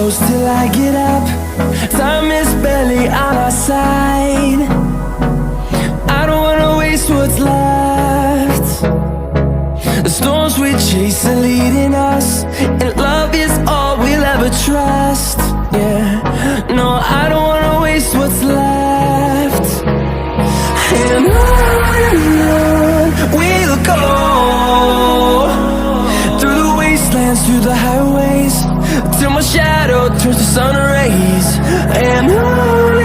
close till I get up. Time is barely on our side. I don't wanna waste what's left. The storms we chase are leading us, and love is all we'll ever trust. Yeah, no, I don't wanna waste what's left. And on we'll go, through the wastelands, through the highways, till my shadow turns to sun rays. And on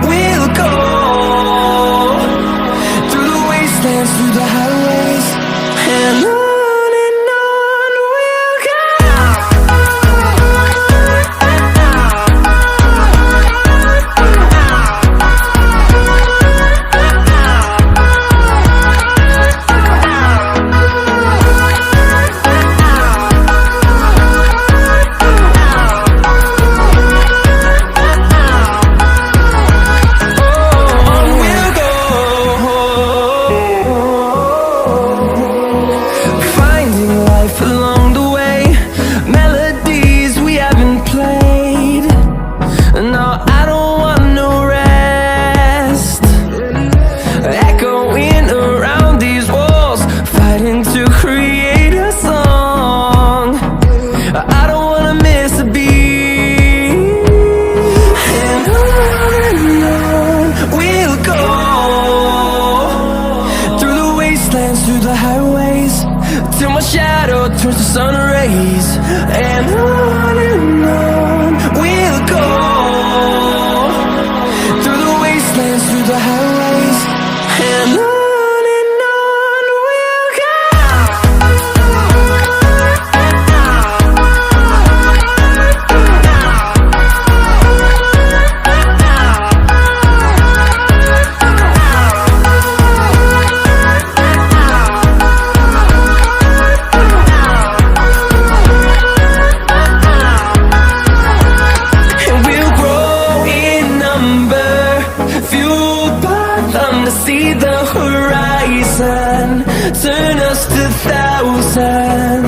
we'll go, through the wastelands, through the highways, and on we'll go. Along the way, melodies we haven't played. No, I don't want no rest. Echoing around these walls, fighting to create a song. I don't wanna miss a beat. And on we'll go, through the wastelands, through the highways, till my shadow turns to sun rays. And on we'll go, through the wastelands, through the highways, and on we'll go. To see the horizon, turn us to thousands.